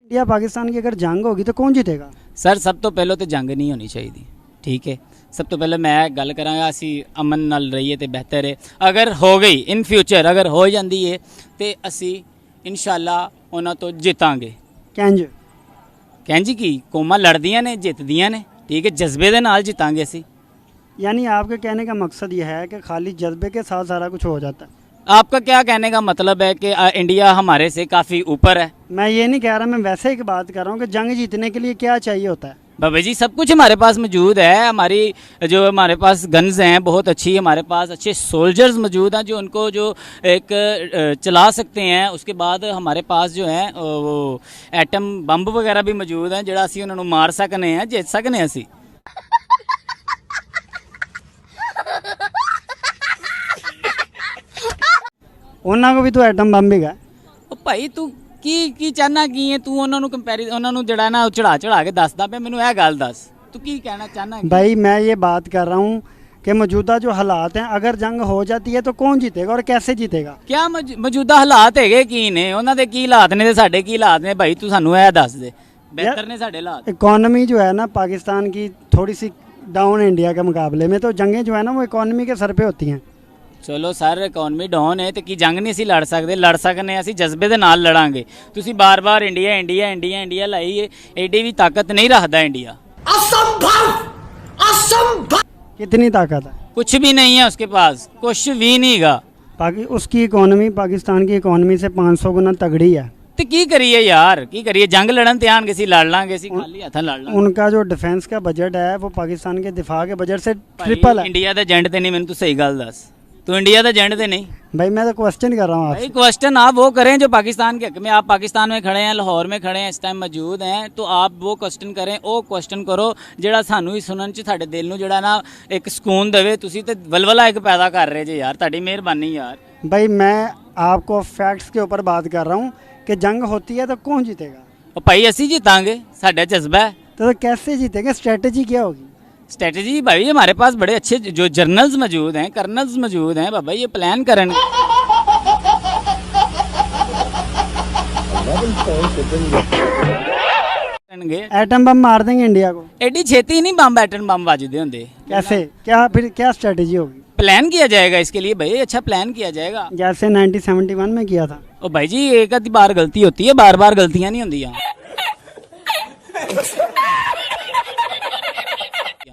India Pakistan की अगर जंग होगी तो कौन जीतेगा? सर सब तो ਪਹਿਲਾਂ ਤੇ ਜੰਗ ਨਹੀਂ ਹੋਣੀ ਚਾਹੀਦੀ, ਠੀਕ ਹੈ। ਸਭ ਤੋਂ ਪਹਿਲਾਂ ਮੈਂ ਗੱਲ ਕਰਾਂਗਾ ਅਸੀਂ ਅਮਨ ਨਾਲ ਰਹੀਏ ਤੇ ਬਿਹਤਰ ਹੈ। ਅਗਰ ਹੋ ਗਈ ਇਨ ਫਿਊਚਰ ਅਗਰ ਹੋ ਜਾਂਦੀ ਹੈ ਤੇ ਅਸੀਂ ਇਨਸ਼ਾਅੱਲਾ ਉਹਨਾਂ ਤੋਂ ਜਿੱਤਾਂਗੇ। कैंज ਕਹਿੰਜੀ ਕੀ ਕੌਮਾਂ ਲੜਦੀਆਂ ਨੇ ਜਿੱਤਦੀਆਂ ਨੇ, ठीक है, जज्बे ਦੇ ਨਾਲ ਜਿੱਤਾਂਗੇ ਅਸੀਂ। यानी आपके कहने का मकसद यह है कि खाली जज्बे के साथ सारा कुछ हो जाता है। आपका क्या कहने का मतलब है कि इंडिया हमारे से काफ़ी ऊपर है? मैं ये नहीं कह रहा, मैं वैसे ही बात कर रहा हूँ कि जंग जीतने के लिए क्या चाहिए होता है। बाबा जी सब कुछ हमारे पास मौजूद है। हमारे पास गन्स हैं बहुत अच्छी, हमारे पास अच्छे सोल्जर्स मौजूद हैं जो उनको जो एक चला सकते हैं। उसके बाद हमारे पास जो है वो एटम बंब वगैरह भी मौजूद हैं ਜਿਹੜਾ ਅਸੀਂ ਉਹਨਾਂ ਨੂੰ ਮਾਰ ਸਕਨੇ हैं, ਜਿੱਤ ਸਕਨੇ ਅਸੀਂ। ਉਹਨਾਂ को भी तो एटम बम भी है। ਉਹ ਭਾਈ ਤੂੰ ਕੀ ਚਾਹਨਾ ਕੀ ਹੈ? ਤੂੰ ਉਹਨਾਂ ਨੂੰ ਉਹਨਾਂ ਨੂੰ ਜਿਹੜਾ ਨਾ ਚੜਾ ਕੇ ਦੱਸਦਾ ਪਿਆ, ਮੈਨੂੰ ਇਹ ਗੱਲ ਦੱਸ तू की कहना चाहना? भाई मैं ये बात कर रहा हूँ कि मौजूदा जो हालात हैं, अगर जंग हो जाती है तो कौन जीतेगा और कैसे जीतेगा? क्या मौजूदा हालात है की ने, उन्होंने की हालात ने, साढ़े की हालात ने? भाई तू सानू यह दस दे, बेहतर ने साढ़े हालात। इकॉनमी जो है ना पाकिस्तान की थोड़ी सी डाउन है इंडिया के मुकाबले में, तो जंगें जो है ना वो इकॉनमी के सर पे होती हैं। चलो सर इकॉनमी डाउन है तो की जंग नहीं असी लड़ सकते? लड़ सकने असी जज्बे के नाल लड़ांगे। तुसी बार बार इंडिया इंडिया इंडिया इंडिया लाई है, एडी भी ताकत नहीं रखता इंडिया। असंभव, असंभव। कितनी ताकत है? कुछ भी नहीं है उसके पास, कुछ भी नहीं गा। उसकी इकॉनमी पाकिस्तान की इकॉनमी से 500 गुना तगड़ी है। तो की करिए यार, की करिए? जंग लड़न ते आन के लड़ लांगे, खाली हथा लड़ लांगे। उनका जो डिफेंस का बजट है वो पाकिस्तान के दिफा के बजट से ट्रिपल है। इंडिया का एजेंट ते नहीं, मैंने तू सही गल दस, तू इंडिया का एजेंट ते नहीं। भाई मैं तो क्वेश्चन कर रहा हूँ आपसे। क्वेश्चन आप वो करें जो पाकिस्तान के हक में, आप पाकिस्तान में खड़े हैं, लाहौर में खड़े हैं, इस टाइम मौजूद हैं, तो आप वो क्वेश्चन करें, वो क्वेश्चन करो ਜਿਹੜਾ ਸਾਨੂੰ ਹੀ ਸੁਣਨ ਚ ਤੁਹਾਡੇ ਦਿਲ ਨੂੰ ਜਿਹੜਾ ਨਾ ਇੱਕ ਸਕੂਨ ਦੇਵੇ। ਤੁਸੀਂ ਤੇ ਵਲਵਲਾ ਇੱਕ ਪੈਦਾ ਕਰ ਰਹੇ ਜੇ ਯਾਰ, ਤੁਹਾਡੀ ਮਿਹਰਬਾਨੀ यार। भाई मैं आपको फैक्ट्स के ऊपर बात कर रहा हूँ कि जंग होती है तो कौन जीतेगा? ਉਹ ਭਾਈ ਅਸੀਂ ਜਿੱਤਾਂਗੇ, ਸਾਡਾ ਜਜ਼ਬਾ ਹੈ। तो कैसे जीतेंगे? स्ट्रेटजी क्या होगी? स्ट्रेटजी भाई हमारे पास बड़े अच्छे जो जर्नल्स मौजूद हैं, कर्नल्स मौजूद हैं, बाबा ये प्लान करें। एटम बम मार देंगे इंडिया को? एडी छेती नहीं बम एटम बम वाजदे होंगे। कैसे? क्या फिर क्या स्ट्रेटजी होगी? प्लान किया जाएगा इसके लिए भाई, अच्छा प्लान किया जाएगा जैसे 1971 में किया था। ओ भाई जी एक आधी बार गलती होती है, बार बार गलतियां नहीं होंगी।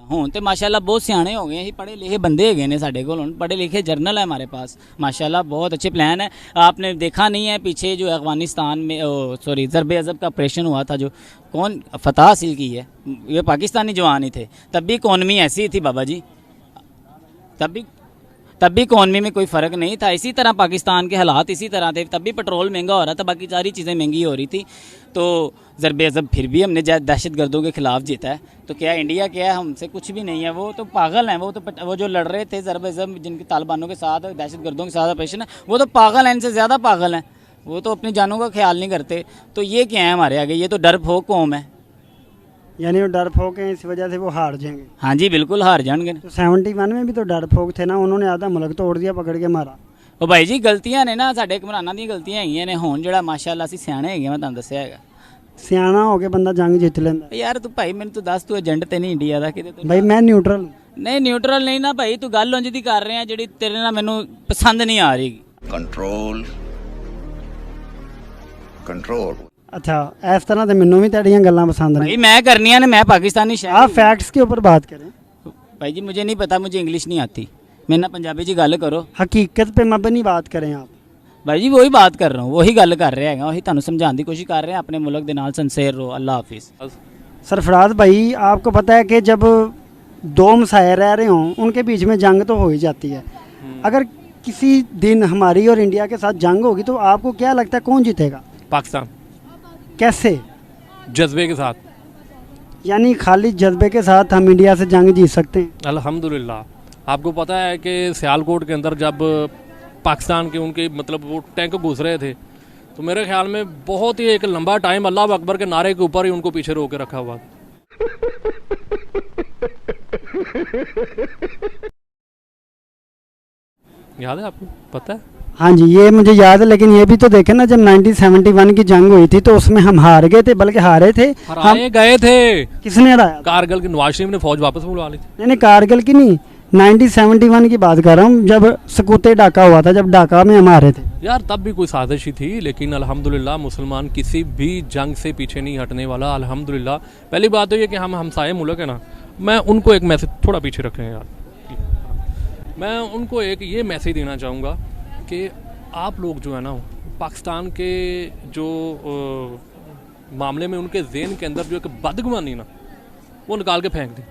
हूँ तो माशाल्लाह बहुत सियाने हो गए, पढ़े लिखे बंदे है ने साढ़े को, पढ़े लिखे जर्नल है हमारे पास माशाल्लाह, बहुत अच्छे प्लान है। आपने देखा नहीं है पीछे जो अफगानिस्तान में सॉरी ज़रबे अज़ब का ऑपरेशन हुआ था, जो कौन फतह हासिल की है, ये पाकिस्तानी जवान ही थे। तब भी इकॉनमी ऐसी थी बाबा जी, तब भी इकॉनमी में कोई फ़र्क नहीं था। इसी तरह पाकिस्तान के हालात इसी तरह थे, तब भी पेट्रोल महंगा हो रहा था, बाकी सारी चीज़ें महंगी हो रही थी। तो ज़रबे अज़ब फिर भी हमने दहशत गर्दों के ख़िलाफ़ जीता है। तो क्या इंडिया क्या है? हमसे कुछ भी नहीं है। वो तो पागल हैं, वो जो लड़ रहे थे ज़रबे अज़ब जिनके तालिबानों के साथ दहशत गर्दों के साथ ऑपरेशन है, वो तो पागल हैं, इनसे ज़्यादा पागल हैं। वो तो अपनी जानों का ख्याल नहीं करते। तो ये क्या है हमारे आगे? ये तो डरपोक कौम है। यानी वो डरपोक हैं, इस वजह से वो हार जाएंगे। हाँ जी बिल्कुल हार जाएंगे। तो 71 में भी तो डरपोक थे ना, उन्होंने आधा मुल्क तोड़ दिया, पकड़ के मारा। ਉਹ ਭਾਈ ਜੀ ਗਲਤੀਆਂ ਨੇ ਨਾ ਸਾਡੇ ਘਮਰਾਨਾਂ ਦੀਆਂ ਗਲਤੀਆਂ ਹੈਗੀਆਂ ਨੇ। ਹੁਣ ਜਿਹੜਾ ਮਾਸ਼ਾਅੱਲਾ ਅਸੀਂ ਸਿਆਣੇ ਹੈਗੇ, ਮੈਂ ਤੁਹਾਨੂੰ ਦੱਸਿਆ ਹੈਗਾ। ਸਿਆਣਾ ਹੋ ਕੇ ਬੰਦਾ ਜੰਗ ਜਿੱਤ ਲੈਂਦਾ। ਯਾਰ ਤੂੰ ਭਾਈ ਮੈਨੂੰ ਤੂੰ ਦੱਸ, ਤੂੰ ਏਜੰਟ ਤੇ ਨਹੀਂ ਇੰਡੀਆ ਦਾ ਕਿਤੇ? ਭਾਈ ਮੈਂ ਨਿਊਟਰਲ। ਨਹੀਂ ਨਿਊਟਰਲ ਨਹੀਂ ਨਾ ਭਾਈ, ਤੂੰ ਗੱਲ ਉਂਝ ਦੀ ਕਰ ਰਿਹਾ ਜਿਹੜੀ ਤੇਰੇ ਨਾਲ ਮੈਨੂੰ ਪਸੰਦ ਨਹੀਂ ਆ ਰਹੀ। Control control. अच्छा इस तरह तो मैनू भी तेरियां गल्लां पसंद नहीं। भाई मैं करनियां ने, मैं पाकिस्तानी शहरी। आप फैक्ट्स के ऊपर बात करें। भाई जी मुझे नहीं पता, मुझे इंग्लिश नहीं आती, मैं ना पंजाबी जी गल करो। हकीकत पे मबनी बात करें आप। भाई जी वही बात कर रहा हूँ, वही गल कर रहे हैं, वही तुहानू समझाने की कोशिश कर रहे हैं। अपने मुल्क के नाल सिंसेयर रहो। अल्लाह हाफिज़। सरफराज भाई आपको पता है कि जब दो मसाए रह रहे हों उनके बीच में जंग तो हो ही जाती है। अगर किसी दिन हमारी और इंडिया के साथ जंग होगी तो आपको क्या लगता है कौन जीतेगा? पाकिस्तान। कैसे? जज्बे के साथ। यानी खाली जज्बे के साथ हम इंडिया से जंग जीत सकते हैं? अल्हम्दुलिल्लाह। आपको पता है कि सियालकोट के अंदर जब पाकिस्तान के उनके मतलब वो टैंक घुस रहे थे, तो मेरे ख्याल में बहुत ही एक लंबा टाइम अल्लाह अकबर के नारे के ऊपर ही उनको पीछे रोक के रखा हुआ। याद है आपको? पता है? हाँ जी, ये मुझे याद है, लेकिन ये भी तो देखे ना, जब 1971 की जंग हुई थी तो उसमें हम हार गए थे, बल्कि हारे थे हम। हराए गए थे। किसने हराया था? कारगिल की नवाज शरीफ ने फौज वापस बुलवा ली थी। नहीं नहीं, कारगिल की नहीं, 1971 की बात कर रहा हूँ, जब सकूते डाका हुआ था, जब डाका में हम हारे थे। यार तब भी कोई साजिश ही थी, लेकिन अल्हम्दुलिल्लाह मुसलमान किसी भी जंग से पीछे नहीं हटने वाला, अल्हम्दुलिल्लाह। पहली बात तो ये कि हम हमसाये मुल्क है ना, मैं उनको एक मैसेज, थोड़ा पीछे रखें यार, मैं उनको एक ये मैसेज देना चाहूँगा कि आप लोग जो है ना, पाकिस्तान के जो मामले में उनके ज़हन के अंदर जो एक बदगुमानी ना, वो निकाल के फेंक दें।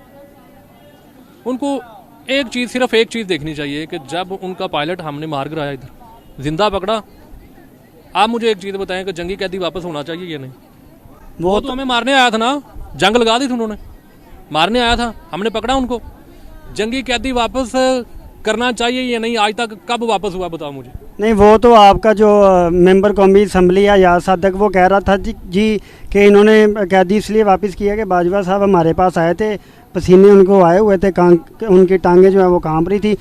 उनको एक चीज़, सिर्फ एक चीज़ देखनी चाहिए कि जब उनका पायलट हमने मार गिराया इधर, जिंदा पकड़ा, आप मुझे एक चीज़ बताएं कि जंगी कैदी वापस होना चाहिए या नहीं? वो तो हमें मारने आया था ना, जंग लगा दी थी उन्होंने, मारने आया था, हमने पकड़ा उनको। जंगी कैदी वापस करना चाहिए या नहीं? आज तक कब वापस हुआ बताओ मुझे। नहीं, वो तो आपका जो मेंबर कौमी असम्बली या याद सादक, वो कह रहा था जी कि इन्होंने कैदी इसलिए वापस किया कि बाजवा साहब हमारे पास आए थे, पसीने उनको आए हुए थे, उनकी टांगें जो है वो कांप रही थी।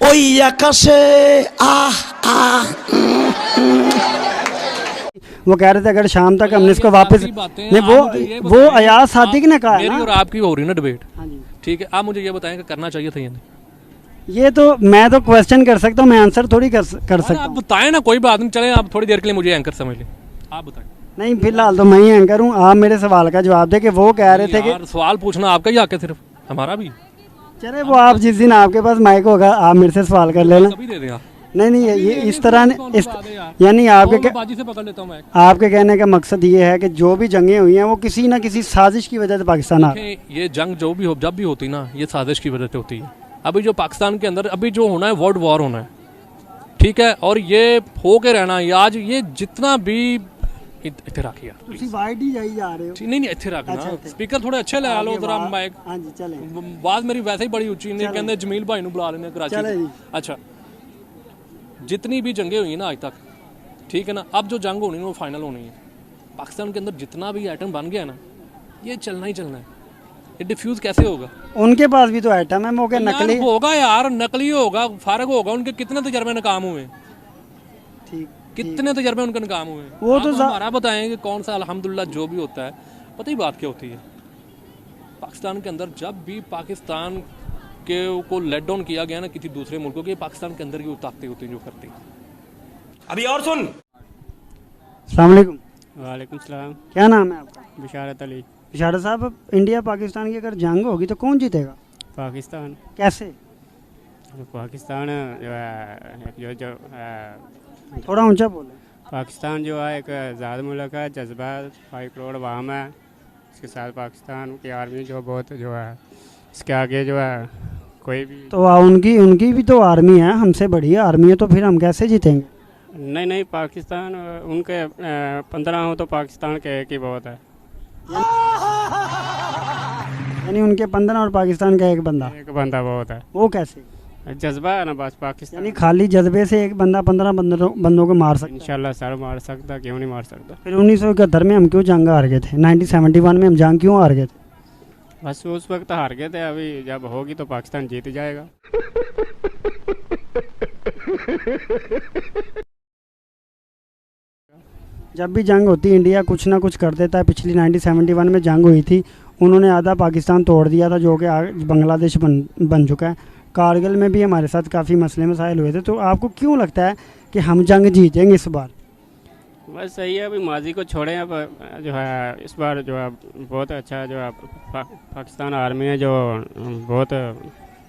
वो कह रहे थे अगर शाम तक हमने इसको वापस, नहीं वो अयाज सादिक ने कहा है ना। मेरी और आपकी हो रही ना डिबेट, हाँ जी, ठीक है, आप मुझे ये बताएं कि करना चाहिए था या नहीं? ये तो मैं तो क्वेश्चन कर सकता हूँ, मैं आंसर थोड़ी कर सकता आप हूँ। बताएं ना, कोई बात नहीं, चले आप थोड़ी देर के लिए मुझे एंकर समझ लें, आप बताएं। नहीं, फिलहाल तो मैं ही एंकर हूँ, आप मेरे सवाल का जवाब दे कि वो कह रहे थे कि सवाल पूछना आपका ही हक है, सिर्फ हमारा भी। चले वो आप जिस दिन आपके पास माइक होगा आप मेरे से सवाल कर लेना। कभी दे दें आप। नहीं ये इस तरह इस यानी बाजी से पकड़ लेता हूं मैं। आपके कहने का मकसद ये है कि जो भी जंगें हुई हैं वो किसी ना किसी साजिश की वजह से पाकिस्तान आ। ये जंग जो भी हो, जब भी होती ना, ये साजिश की वजह से होती है। अभी जो पाकिस्तान के अंदर अभी जो होना है, वर्ल्ड वॉर होना है, ठीक है, और ये हो के रहना है। आज ये जितना भी इत्थे रख यार, वाइड ही जाई जा रहे हो। नहीं ऐसे रखना, स्पीकर थोड़े अच्छे लगा लो जरा, माइक। हां जी चले, बात मेरी वैसे ही बड़ी ऊंची ने, कहंदे जमील भाई नु बुला लेने कराची। अच्छा, जितनी भी जंगें हुई ना आज तक, ठीक है ना, अब जो जंग होनी है वो फाइनल होनी है। पाकिस्तान के अंदर जितना भी एटम बन गया ना, ये चलना ही चलना है। ये डिफ्यूज कैसे होगा? उनके पास भी तो एटम है, मौके नकली होगा यार, नकली होगा, फारग होगा। उनके कितने तजर्बे नाकाम हुए, ठीक, कितने तजर्बे उनके नाकाम हुए। वो तो हमारा बताएं कि कौन सा, अल्हम्दुलिल्लाह जो भी होता है। पता ही बात क्या होती है पाकिस्तान के अंदर, जब भी पाकिस्तान के को लेट डाउन किया गया ना किसी दूसरे मुल्कों के, पाकिस्तान के अंदर की ताकतें होती हैं जो करती हैं। अभी और सुन। अस्सलाम वालेकुम। वालेकुम सलाम। क्या नाम है आपका? बिशारत अली। बिशारत साहब, इंडिया पाकिस्तान की अगर जंग होगी तो कौन जीतेगा? पाकिस्तान। कैसे? पाकिस्तान जो है, जो थोड़ा ऊंचा बोले। पाकिस्तान जो है एक आज़ाद मुल्क है, जज्बा 5 करोड़ अवाम है। इसके साथ पाकिस्तान की आर्मी जो बहुत जो है, इसके आगे जो है कोई भी तो उनकी भी तो आर्मी है, हमसे बड़ी आर्मी है, तो फिर हम कैसे जीतेंगे? नहीं, पाकिस्तान उनके 15 हो तो पाकिस्तान के एक ही बहुत है। यानी उनके 15 और पाकिस्तान का एक बंदा बहुत है। वो कैसे? जज्बा है ना बस पाकिस्तान। यानी खाली जज्बे से एक बंदा 15 बंदों को मार सकता है? इंशाल्लाह सर मार सकता, क्यों नहीं मार सकता। फिर 1971 में हम क्यों जंग हार गए थे? 1971 में हम जंग क्यों हार गए थे? बस उस वक्त हार गए थे, अभी जब होगी तो पाकिस्तान जीत जाएगा। जब भी जंग होती है इंडिया कुछ ना कुछ कर देता है। पिछली 1971 में जंग हुई थी, उन्होंने आधा पाकिस्तान तोड़ दिया था, जो कि बांग्लादेश बन चुका है। कारगिल में भी हमारे साथ काफ़ी मसले मसाइल हुए थे। तो आपको क्यों लगता है कि हम जंग जीतेंगे इस बार? बस सही है, अभी माजी को छोड़ें, अब जो है इस बार जो है बहुत अच्छा जो है पाकिस्तान आर्मी है, जो बहुत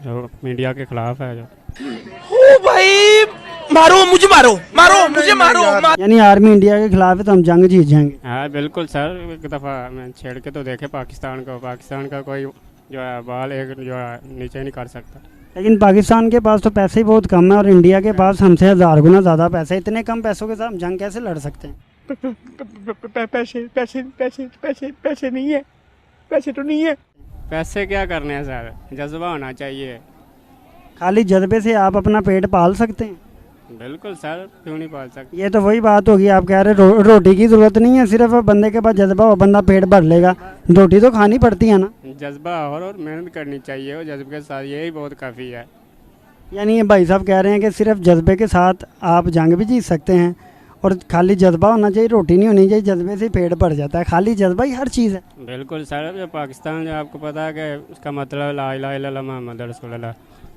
जो मीडिया के खिलाफ है। जो ओ भाई, मारो मुझे, मारो मुझे, मारो। यानी आर्मी इंडिया के खिलाफ है तो हम जंग जीत जाएंगे? हाँ बिल्कुल सर, एक दफ़ा मैं छेड़ के तो देखे पाकिस्तान को। पाकिस्तान का कोई जो है बाल एक जो है नीचे नहीं कर सकता। लेकिन पाकिस्तान के पास तो पैसे ही बहुत कम है और इंडिया के पास हमसे 1000 गुना ज़्यादा पैसे। इतने कम पैसों के साथ हम जंग कैसे लड़ सकते हैं? पैसे नहीं है, पैसे तो नहीं है। पैसे क्या करने हैं सर, जज्बा होना चाहिए। खाली जज्बे से आप अपना पेट पाल सकते हैं? बिल्कुल सर, क्यों नहीं पाल सकते। ये तो वही बात होगी, आप कह रहे रोटी की ज़रूरत नहीं है, सिर्फ बंदे के पास जज्बा हो, बंदा पेट भर लेगा। रोटी तो खानी पड़ती है ना। जज्बा और मेहनत करनी चाहिए, और जज्बे के साथ यही बहुत काफ़ी है। यानी ये भाई साहब कह रहे हैं कि सिर्फ जज्बे के साथ आप जंग भी जीत सकते हैं और खाली जज्बा होना चाहिए, रोटी नहीं होनी चाहिए, जज्बे से पेट भर जाता है, खाली जज्बा ही हर चीज़ है। बिल्कुल सर, जो पाकिस्तान जो आपको पता है कि उसका मतलब ला इलाहा इल्लल्लाह मुहम्मद रसूलुल्लाह।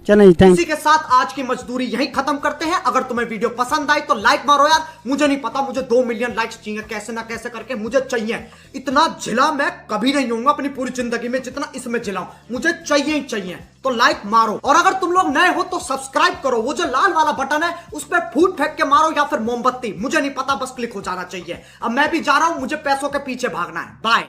चलें, थैंक इसी के साथ आज की मजदूरी यहीं खत्म करते हैं। अगर तुम्हें वीडियो पसंद आई तो लाइक मारो यार, मुझे नहीं पता, मुझे 2 मिलियन लाइक्स चाहिए, कैसे ना कैसे करके मुझे चाहिए। इतना झिला मैं कभी नहीं होऊंगा अपनी पूरी जिंदगी में जितना इसमें झिलाऊं, मुझे चाहिए ही चाहिए। तो लाइक मारो, और अगर तुम लोग नए हो तो सब्सक्राइब करो, वो जो लाल वाला बटन है उस पर फूट फेंक के मारो या फिर मोमबत्ती, मुझे नहीं पता, बस क्लिक हो जाना चाहिए। अब मैं भी जा रहा हूं, मुझे पैसों के पीछे भागना है। बाय।